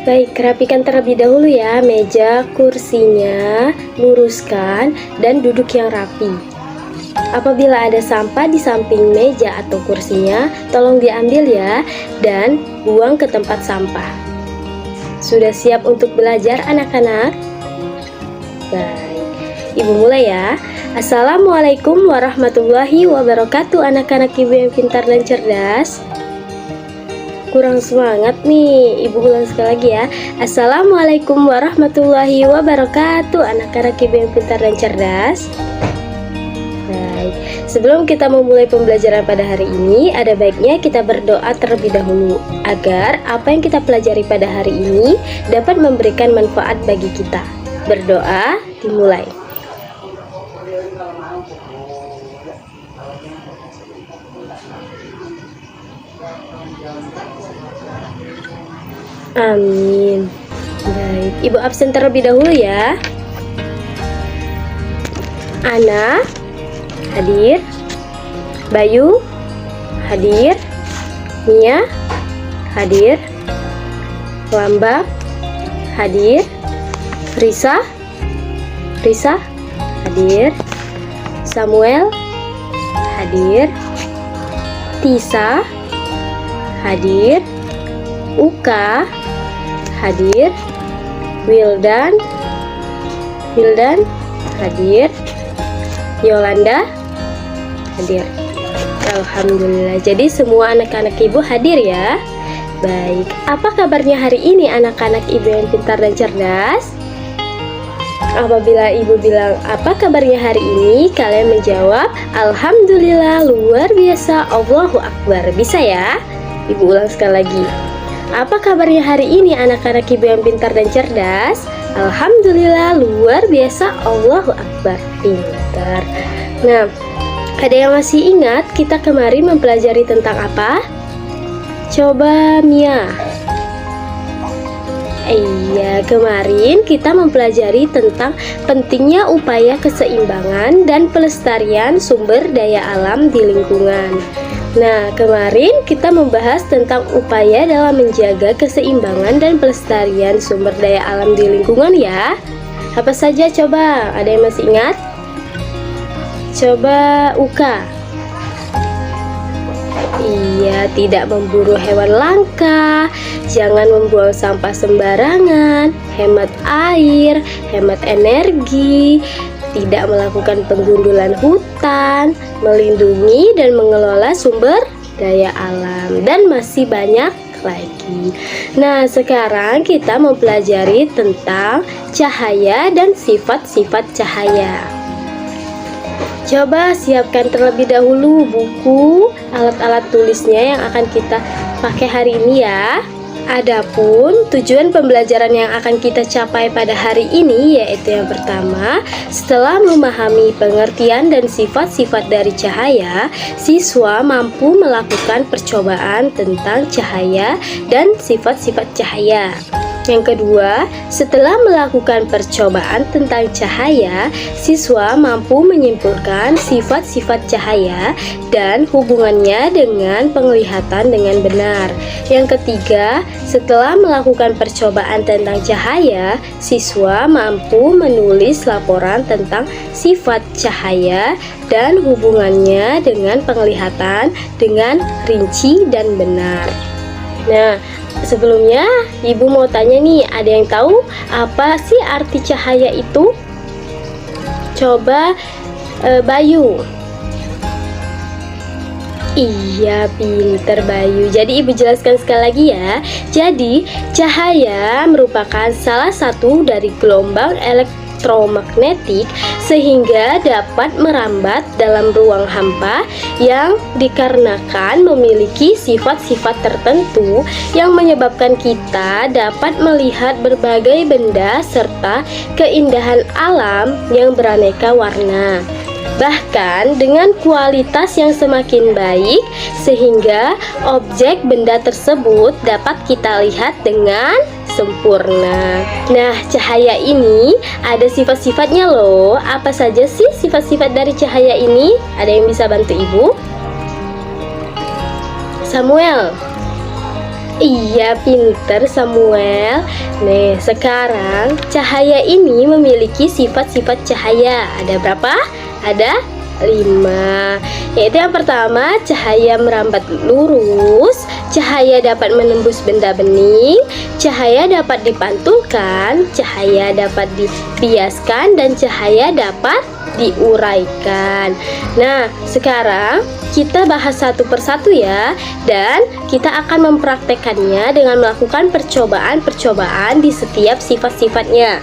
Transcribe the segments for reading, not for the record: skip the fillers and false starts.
Baik, rapikan terlebih dahulu ya meja, kursinya, luruskan, dan duduk yang rapi. Apabila ada sampah di samping meja atau kursinya, tolong diambil ya, dan buang ke tempat sampah. Sudah siap untuk belajar anak-anak? Baik, Ibu mulai ya. Assalamualaikum warahmatullahi wabarakatuh anak-anak Ibu yang pintar dan cerdas. Kurang semangat nih, Ibu ulang sekali lagi ya. Assalamualaikum warahmatullahi wabarakatuh anak-anak Ibu yang pintar dan cerdas. Baik, sebelum kita memulai pembelajaran pada hari ini, ada baiknya kita berdoa terlebih dahulu agar apa yang kita pelajari pada hari ini dapat memberikan manfaat bagi kita. Berdoa dimulai. Amin. Baik, Ibu absen terlebih dahulu ya. Ana hadir, Bayu hadir, Mia hadir, Lambang hadir, Risa hadir, Samuel hadir, Tisa hadir, Uka hadir, Wildan hadir, Yolanda hadir. Alhamdulillah, jadi semua anak-anak Ibu hadir ya. Baik, apa kabarnya hari ini anak-anak Ibu yang pintar dan cerdas? Apabila Ibu bilang apa kabarnya hari ini, kalian menjawab Alhamdulillah, luar biasa, Allahu Akbar. Bisa ya? Ibu ulang sekali lagi. Apa kabarnya hari ini anak-anak Ibu yang pintar dan cerdas? Alhamdulillah, luar biasa, Allahu Akbar. Pintar. Nah, ada yang masih ingat kita kemarin mempelajari tentang apa? Coba Mia. Iya, kemarin kita mempelajari tentang pentingnya upaya keseimbangan dan pelestarian sumber daya alam di lingkungan. Nah, kemarin kita membahas tentang upaya dalam menjaga keseimbangan dan pelestarian sumber daya alam di lingkungan ya. Apa saja coba? Ada yang masih ingat? Coba Uka. Iya, tidak memburu hewan langka, jangan membuang sampah sembarangan, hemat air, hemat energi, tidak melakukan penggundulan hutan, melindungi dan mengelola sumber daya alam, dan masih banyak lagi. Nah, sekarang kita mempelajari tentang cahaya dan sifat-sifat cahaya. Coba siapkan terlebih dahulu buku, alat-alat tulisnya yang akan kita pakai hari ini ya. Adapun tujuan pembelajaran yang akan kita capai pada hari ini yaitu yang pertama, setelah memahami pengertian dan sifat-sifat dari cahaya, siswa mampu melakukan percobaan tentang cahaya dan sifat-sifat cahaya. Yang kedua, setelah melakukan percobaan tentang cahaya, siswa mampu menyimpulkan sifat-sifat cahaya dan hubungannya dengan penglihatan dengan benar. Yang ketiga, setelah melakukan percobaan tentang cahaya, siswa mampu menulis laporan tentang sifat cahaya dan hubungannya dengan penglihatan dengan rinci dan benar. Nah, sebelumnya Ibu mau tanya nih, ada yang tahu apa sih arti cahaya itu? Coba Bayu. Iya, pinter Bayu. Jadi Ibu jelaskan sekali lagi ya. Jadi cahaya merupakan salah satu dari gelombang elektromagnetik sehingga dapat merambat dalam ruang hampa yang dikarenakan memiliki sifat-sifat tertentu yang menyebabkan kita dapat melihat berbagai benda serta keindahan alam yang beraneka warna. Bahkan dengan kualitas yang semakin baik sehingga objek benda tersebut dapat kita lihat dengan sempurna. Nah, cahaya ini ada sifat-sifatnya loh. Apa saja sih sifat-sifat dari cahaya ini? Ada yang bisa bantu Ibu? Samuel. Iya, pinter Samuel. Nih, sekarang cahaya ini memiliki sifat-sifat cahaya. Ada berapa? Ada 5. Yaitu yang pertama, cahaya merambat lurus, cahaya dapat menembus benda bening, cahaya dapat dipantulkan, cahaya dapat dibiaskan, dan cahaya dapat diuraikan. Nah, sekarang kita bahas satu persatu ya, dan kita akan mempraktekannya dengan melakukan percobaan-percobaan di setiap sifat-sifatnya.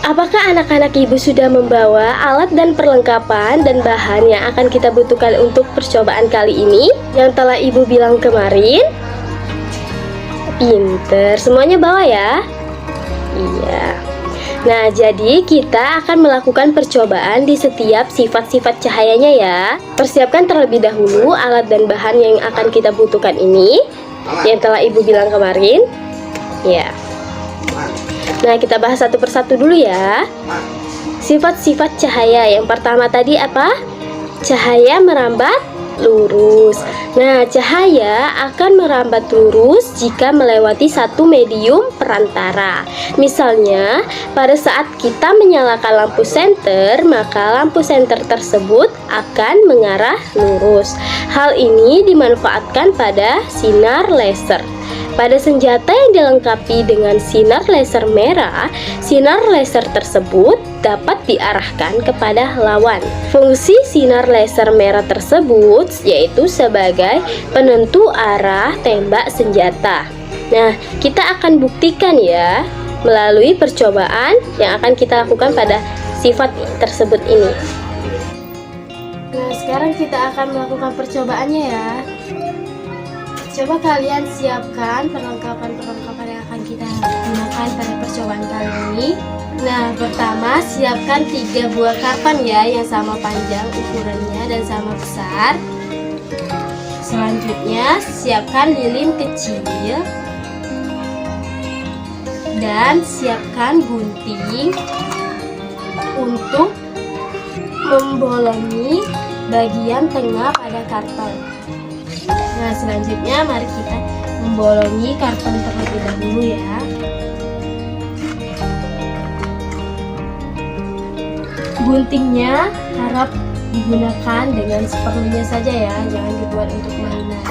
Apakah anak-anak Ibu sudah membawa alat dan perlengkapan dan bahan yang akan kita butuhkan untuk percobaan kali ini yang telah Ibu bilang kemarin? Pinter, semuanya bawa ya? Iya. Nah, jadi kita akan melakukan percobaan di setiap sifat-sifat cahayanya ya. Persiapkan terlebih dahulu alat dan bahan yang akan kita butuhkan ini yang telah Ibu bilang kemarin. Ya. Nah, kita bahas satu persatu dulu ya. Sifat-sifat cahaya yang pertama tadi apa? Cahaya merambat lurus. Nah, cahaya akan merambat lurus jika melewati satu medium perantara. Misalnya, pada saat kita menyalakan lampu senter, maka lampu senter tersebut akan mengarah lurus. Hal ini dimanfaatkan pada sinar laser. Pada senjata yang dilengkapi dengan sinar laser merah, sinar laser tersebut dapat diarahkan kepada lawan. Fungsi sinar laser merah tersebut yaitu sebagai penentu arah tembak senjata. Nah, kita akan buktikan ya melalui percobaan yang akan kita lakukan pada sifat tersebut ini. Nah, sekarang kita akan melakukan percobaannya ya. Coba kalian siapkan perlengkapan-perlengkapan yang akan kita gunakan pada percobaan kali ini. Nah, pertama siapkan 3 buah karton ya, yang sama panjang ukurannya dan sama besar. Selanjutnya siapkan lilin kecil dan siapkan gunting untuk membolongi bagian tengah pada karton. Nah, selanjutnya mari kita membolongi karton terlebih dahulu ya. Guntingnya harap digunakan dengan seperlunya saja ya, jangan dibuat untuk mainan.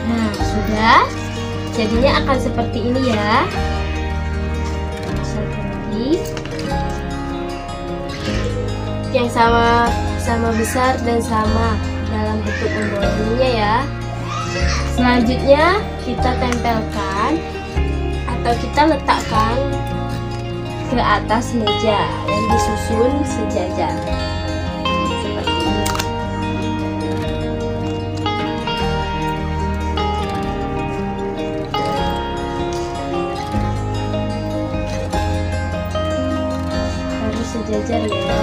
Nah, sudah. Jadinya akan seperti ini ya. Seperti yang sama besar dan sama dalam bentuk membolonginya ya. Selanjutnya kita tempelkan atau kita letakkan ke atas meja yang disusun sejajar. Sejajar ya.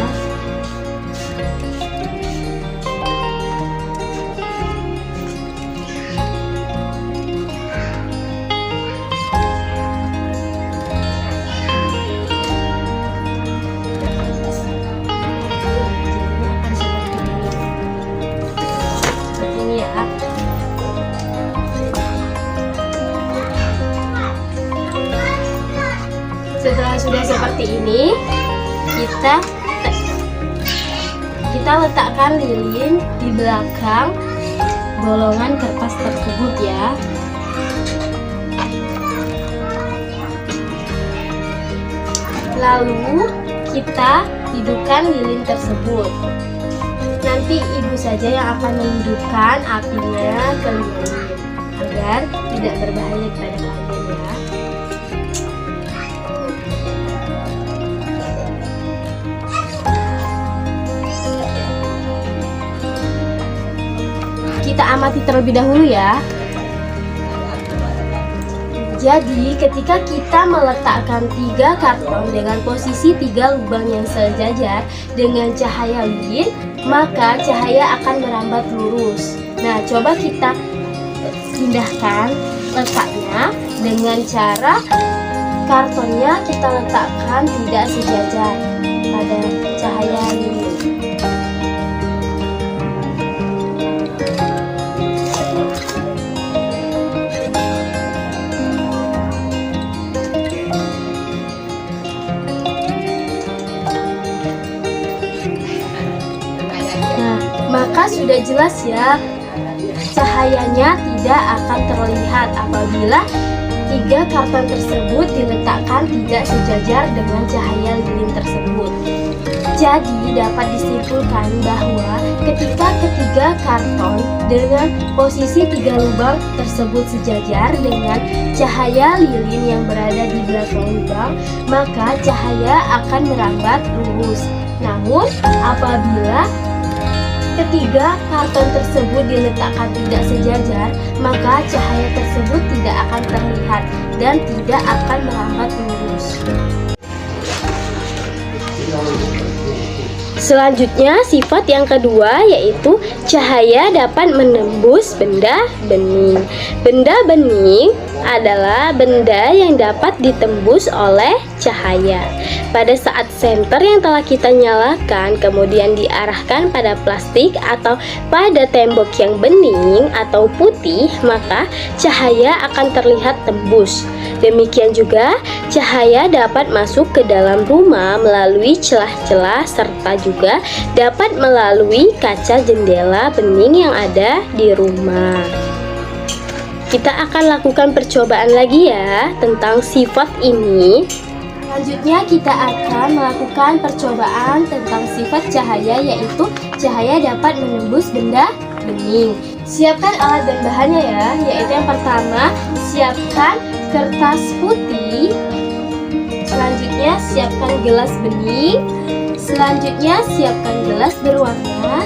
Seperti ini ya. Setelah sudah seperti ini, kita letakkan lilin di belakang bolongan kertas tersebut ya. Lalu kita hidupkan lilin tersebut. nanti ibu saja yang akan menghidupkan apinya ke lilin agar tidak berbahaya kepada kalian ya. Kita amati terlebih dahulu ya. Jadi ketika kita meletakkan 3 karton dengan posisi 3 lubang yang sejajar dengan cahaya lilin, maka cahaya akan merambat lurus. Nah, coba kita pindahkan letaknya dengan cara kartonnya kita letakkan tidak sejajar pada cahaya lilin. Maka sudah jelas ya, cahayanya tidak akan terlihat apabila 3 karton tersebut diletakkan tidak sejajar dengan cahaya lilin tersebut. Jadi dapat disimpulkan bahwa ketika ketiga karton dengan posisi 3 lubang tersebut sejajar dengan cahaya lilin yang berada di belakang lubang, maka cahaya akan merambat lurus. Namun apabila ketiga karton tersebut diletakkan tidak sejajar, maka cahaya tersebut tidak akan terlihat dan tidak akan merambat lurus. Selanjutnya, sifat yang kedua yaitu cahaya dapat menembus benda bening. Benda bening adalah benda yang dapat ditembus oleh cahaya. Pada saat senter yang telah kita nyalakan kemudian diarahkan pada plastik atau pada tembok yang bening atau putih, maka cahaya akan terlihat tembus. Demikian juga cahaya dapat masuk ke dalam rumah melalui celah-celah serta juga dapat melalui kaca jendela bening yang ada di rumah. Kita akan lakukan percobaan lagi ya tentang sifat ini. Selanjutnya kita akan melakukan percobaan tentang sifat cahaya, yaitu cahaya dapat menembus benda bening. Siapkan alat dan bahannya ya, yaitu yang pertama siapkan kertas putih, selanjutnya siapkan gelas bening, selanjutnya siapkan gelas berwarna,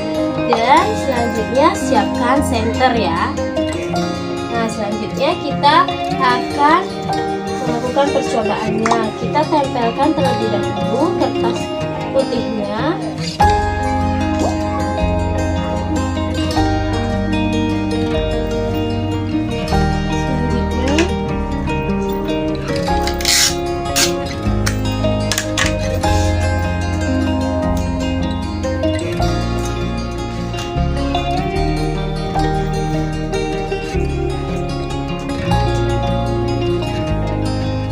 dan selanjutnya siapkan senter ya. Nah, selanjutnya kita akan melakukan percobaannya. Kita tempelkan terlebih dahulu kertas putihnya.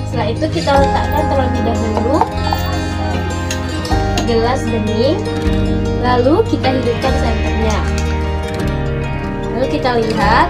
Setelah itu kita letakkan terlebih dahulu gelas bening, lalu kita hidupkan senternya. Lalu kita lihat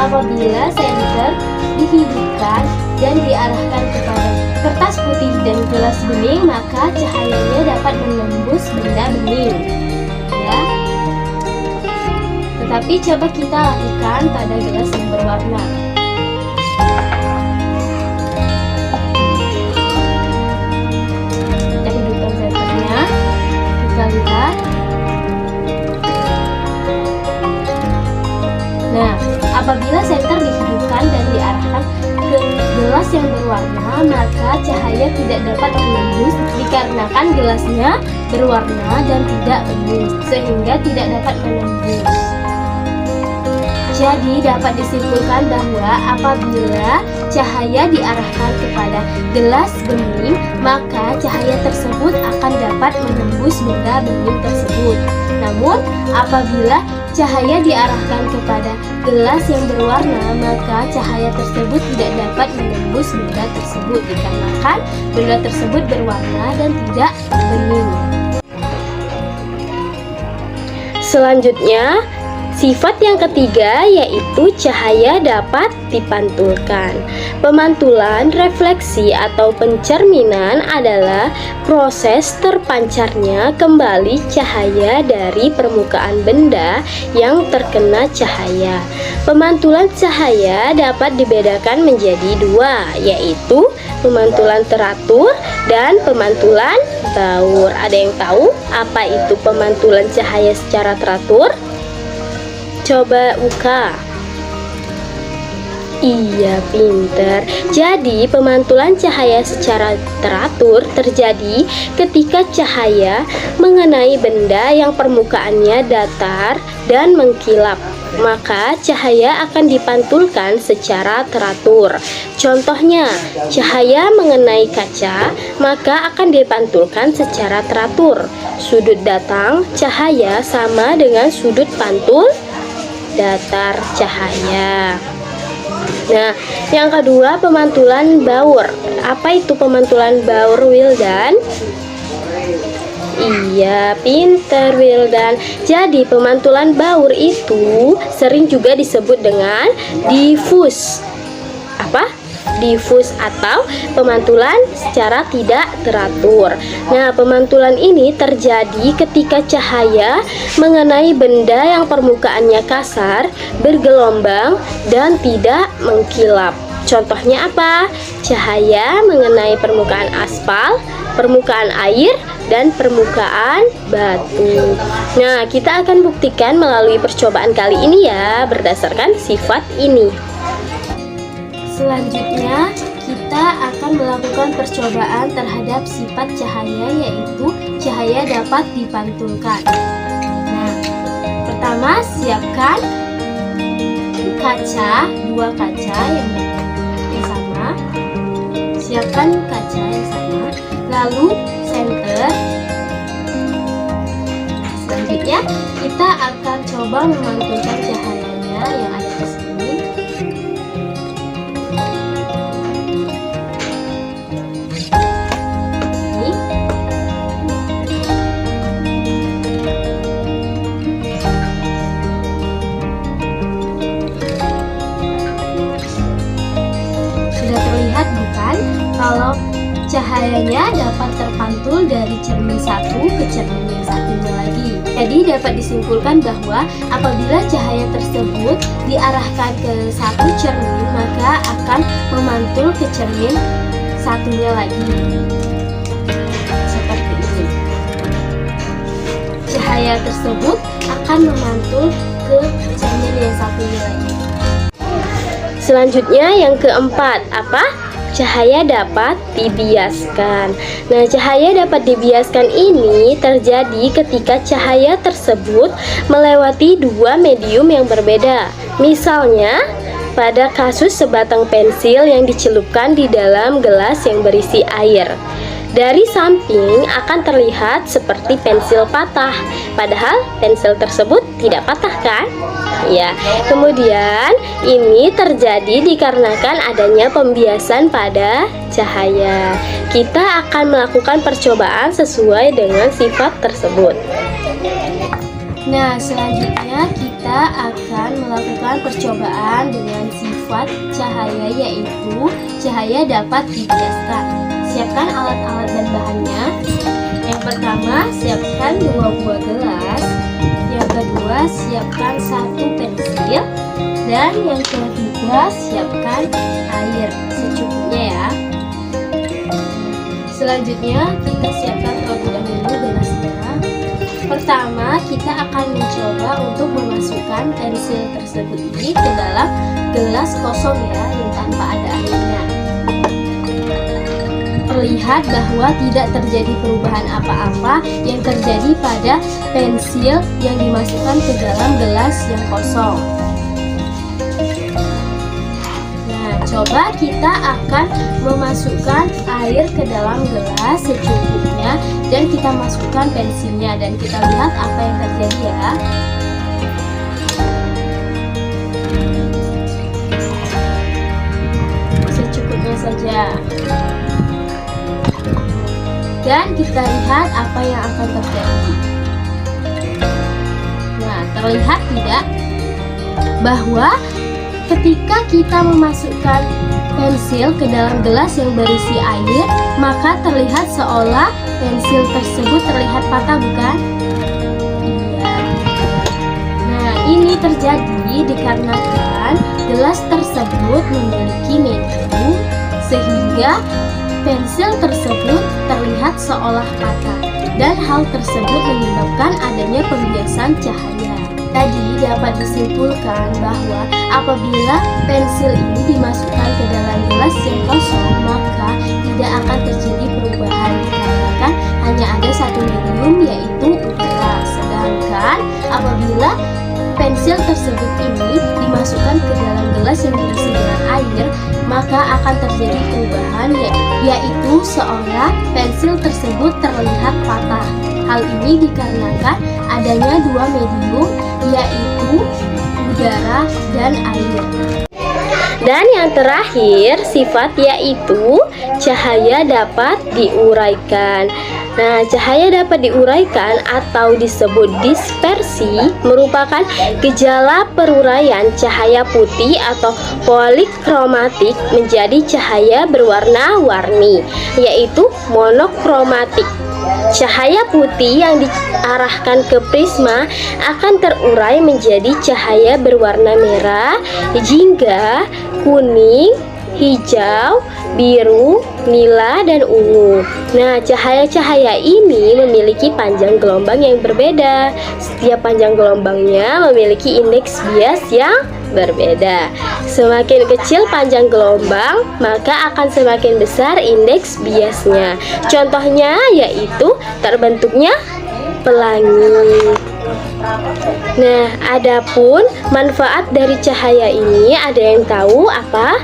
apabila senter dihidupkan dan diarahkan kepada kertas putih dan gelas bening, maka cahayanya dapat menembus benda bening ya. Tetapi coba kita lakukan pada gelas yang berwarna. Kita hidupkan senternya, kita lihat. Nah, apabila senter dihidupkan dan diarahkan ke gelas yang berwarna, maka cahaya tidak dapat menembus dikarenakan gelasnya berwarna dan tidak bening, sehingga tidak dapat menembus. Jadi dapat disimpulkan bahwa apabila cahaya diarahkan kepada gelas bening, maka cahaya tersebut akan dapat menembus benda bening tersebut. Namun, apabila cahaya diarahkan kepada gelas yang berwarna, maka cahaya tersebut tidak dapat menembus benda tersebut dikarenakan benda tersebut berwarna dan tidak bening. Selanjutnya, sifat yang ketiga yaitu cahaya dapat dipantulkan. Pemantulan, refleksi atau pencerminan adalah proses terpancarnya kembali cahaya dari permukaan benda yang terkena cahaya. Pemantulan cahaya dapat dibedakan menjadi dua, yaitu pemantulan teratur dan pemantulan baur. Ada yang tahu apa itu pemantulan cahaya secara teratur? Coba buka. Iya, pinter. Jadi, pemantulan cahaya secara teratur terjadi ketika cahaya mengenai benda yang permukaannya datar dan mengkilap. Maka cahaya akan dipantulkan secara teratur. Contohnya, cahaya mengenai kaca, maka akan dipantulkan secara teratur. Sudut datang cahaya sama dengan sudut pantul datar cahaya. Nah, yang kedua pemantulan baur. Apa itu pemantulan baur, Wildan? Iya, pinter Wildan. Jadi pemantulan baur itu sering juga disebut dengan diffus. Apa? Diffus atau pemantulan secara tidak teratur. Nah, pemantulan ini terjadi ketika cahaya mengenai benda yang permukaannya kasar, bergelombang, dan tidak mengkilap. Contohnya apa? Cahaya mengenai permukaan aspal, permukaan air, dan permukaan batu. Nah, kita akan buktikan melalui percobaan kali ini ya, berdasarkan sifat ini. Selanjutnya, kita akan melakukan percobaan terhadap sifat cahaya, yaitu cahaya dapat dipantulkan. Nah, pertama siapkan kaca, dua kaca yang sama. Siapkan kaca yang sama, lalu senter. Selanjutnya, kita akan coba memantulkan cahayanya yang ada di sini. Kalau cahayanya dapat terpantul dari cermin satu ke cermin yang satunya lagi. Jadi dapat disimpulkan bahwa apabila cahaya tersebut diarahkan ke satu cermin, maka akan memantul ke cermin satunya lagi. Seperti ini. Cahaya tersebut akan memantul ke cermin yang satunya lagi. Selanjutnya yang keempat, apa? Cahaya dapat dibiaskan. Nah, cahaya dapat dibiaskan ini terjadi ketika cahaya tersebut melewati dua medium yang berbeda. Misalnya, pada kasus sebatang pensil yang dicelupkan di dalam gelas yang berisi air. Dari samping akan terlihat seperti pensil patah, padahal pensil tersebut tidak patah kan? Ya, kemudian ini terjadi dikarenakan adanya pembiasan pada cahaya. Kita akan melakukan percobaan sesuai dengan sifat tersebut. Nah, selanjutnya kita akan melakukan percobaan dengan sifat cahaya, yaitu cahaya dapat dibiaskan. Siapkan alat-alat dan bahannya. Yang pertama, siapkan 2 buah gelas. Yang kedua, siapkan 1 pensil. Dan yang ketiga, siapkan air secukupnya ya. Selanjutnya, kita siapkan terlebih dahulu gelasnya. Pertama, kita akan mencoba untuk memasukkan pensil tersebut ini ke dalam gelas kosong ya, yang tanpa ada airnya. Terlihat bahwa tidak terjadi perubahan apa-apa yang terjadi pada pensil yang dimasukkan ke dalam gelas yang kosong. Nah, coba kita akan memasukkan air ke dalam gelas secukupnya dan kita masukkan pensilnya dan kita lihat apa yang terjadi ya. Secukupnya saja. Dan kita lihat apa yang akan terjadi. Nah, terlihat tidak bahwa ketika kita memasukkan pensil ke dalam gelas yang berisi air, maka terlihat seolah pensil tersebut terlihat patah, bukan? Iya. Nah, ini terjadi dikarenakan gelas tersebut memiliki medium sehingga pensil tersebut terlihat seolah patah, dan hal tersebut menyebabkan adanya pembiasan cahaya. Tadi dapat disimpulkan bahwa apabila pensil ini dimasukkan ke dalam gelas yang kosong, maka tidak akan terjadi perubahan dikarenakan hanya ada satu medium, yaitu udara. Sedangkan apabila pensil tersebut ini dimasukkan ke dalam gelas yang berisi dengan air, maka akan terjadi perubahan, yaitu seolah pensil tersebut terlihat patah. Hal ini dikarenakan adanya dua medium, yaitu udara dan air. Dan yang terakhir sifat yaitu cahaya dapat diuraikan. Nah, cahaya dapat diuraikan atau disebut dispersi merupakan gejala peruraian cahaya putih atau polikromatik menjadi cahaya berwarna-warni, yaitu monokromatik. Cahaya putih yang diarahkan ke prisma akan terurai menjadi cahaya berwarna merah, jingga, kuning, hijau, biru, nila, dan ungu. Nah, cahaya-cahaya ini memiliki panjang gelombang yang berbeda. Setiap panjang gelombangnya memiliki indeks bias yang berbeda. Semakin kecil panjang gelombang, maka akan semakin besar indeks biasnya. Contohnya yaitu terbentuknya pelangi. Nah, adapun manfaat dari cahaya ini ada yang tahu apa?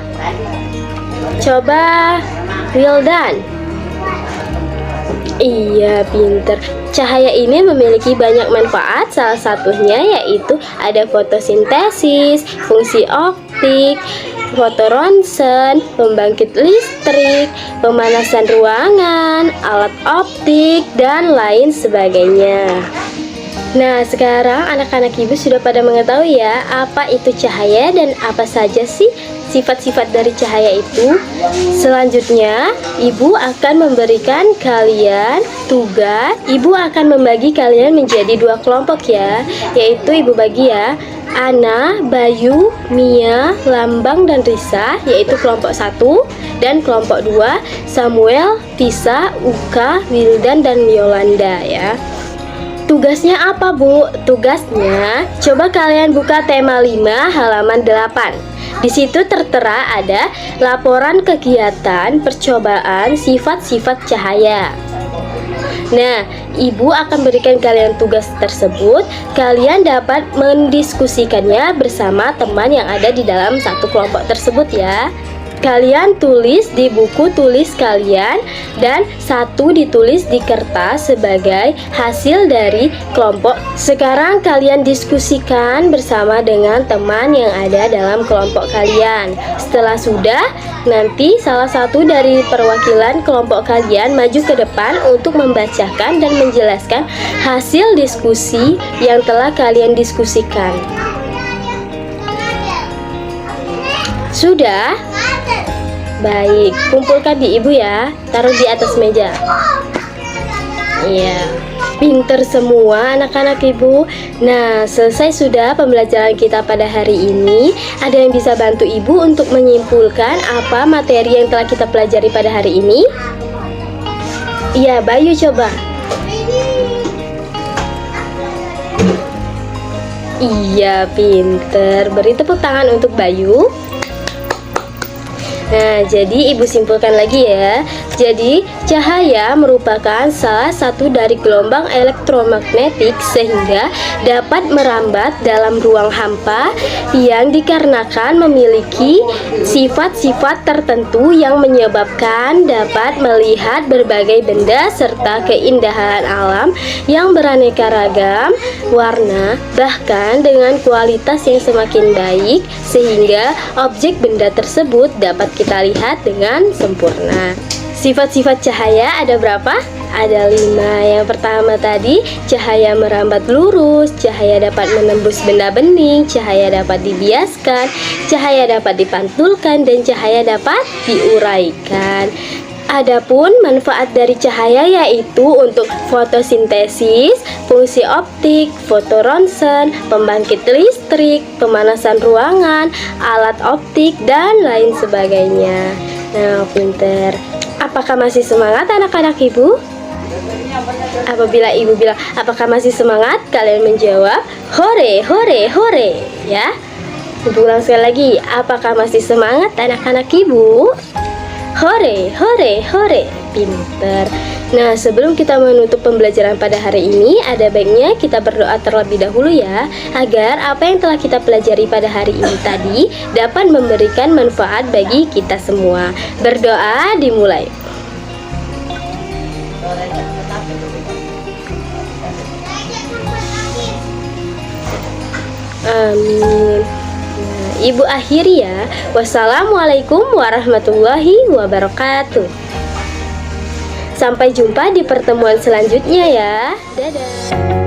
Coba Wildan. Iya, pinter. Cahaya ini memiliki banyak manfaat, salah satunya yaitu ada fotosintesis, fungsi optik, fotoronsen, pembangkit listrik, pemanasan ruangan, alat optik, dan lain sebagainya. Nah, sekarang anak-anak ibu sudah pada mengetahui ya apa itu cahaya dan apa saja sih sifat-sifat dari cahaya itu. Selanjutnya, ibu akan memberikan kalian tugas. Ibu akan membagi kalian menjadi dua kelompok ya, yaitu ibu bagi ya Ana, Bayu, Mia, Lambang, dan Risa, yaitu kelompok 1, dan kelompok 2 Samuel, Tisa, Uka, Wildan, dan Yolanda ya. Tugasnya apa, Bu? Tugasnya, coba kalian buka tema 5 halaman 8. Di situ tertera ada laporan kegiatan percobaan sifat-sifat cahaya. Nah, ibu akan berikan kalian tugas tersebut. Kalian dapat mendiskusikannya bersama teman yang ada di dalam satu kelompok tersebut ya. Kalian tulis di buku tulis kalian dan satu ditulis di kertas sebagai hasil dari kelompok. Sekarang kalian diskusikan bersama dengan teman yang ada dalam kelompok kalian. Setelah sudah, nanti salah satu dari perwakilan kelompok kalian maju ke depan untuk membacakan dan menjelaskan hasil diskusi yang telah kalian diskusikan. Sudah? Baik, kumpulkan di ibu ya. Taruh di atas meja. Iya, pinter semua anak-anak ibu. Nah, selesai sudah pembelajaran kita pada hari ini. Ada yang bisa bantu ibu untuk menyimpulkan apa materi yang telah kita pelajari pada hari ini? Iya, Bayu coba. Iya, pinter. Beri tepuk tangan untuk Bayu. Nah, jadi ibu simpulkan lagi ya. Jadi, cahaya merupakan salah satu dari gelombang elektromagnetik sehingga dapat merambat dalam ruang hampa yang dikarenakan memiliki sifat-sifat tertentu yang menyebabkan dapat melihat berbagai benda serta keindahan alam yang beraneka ragam, warna, bahkan dengan kualitas yang semakin baik sehingga objek benda tersebut dapat kita lihat dengan sempurna. Sifat-sifat cahaya ada berapa? Ada 5. Yang pertama tadi, cahaya merambat lurus, cahaya dapat menembus benda bening, cahaya dapat dibiaskan, cahaya dapat dipantulkan, dan cahaya dapat diuraikan. Adapun manfaat dari cahaya yaitu untuk fotosintesis, fungsi optik, fotoronsen, pembangkit listrik, pemanasan ruangan, alat optik, dan lain sebagainya. Nah, pinter. Apakah masih semangat anak-anak ibu? Apabila ibu bilang apakah masih semangat, kalian menjawab hore, hore, hore, ya. Ibu ulang sekali lagi, apakah masih semangat anak-anak ibu? Hore, hore, hore, pinter. Nah, sebelum kita menutup pembelajaran pada hari ini, ada baiknya kita berdoa terlebih dahulu ya, agar apa yang telah kita pelajari pada hari ini tadi dapat memberikan manfaat bagi kita semua. Berdoa dimulai. Amin. Nah, ibu akhiri ya. Wassalamualaikum warahmatullahi wabarakatuh. Sampai jumpa di pertemuan selanjutnya ya. Dadah.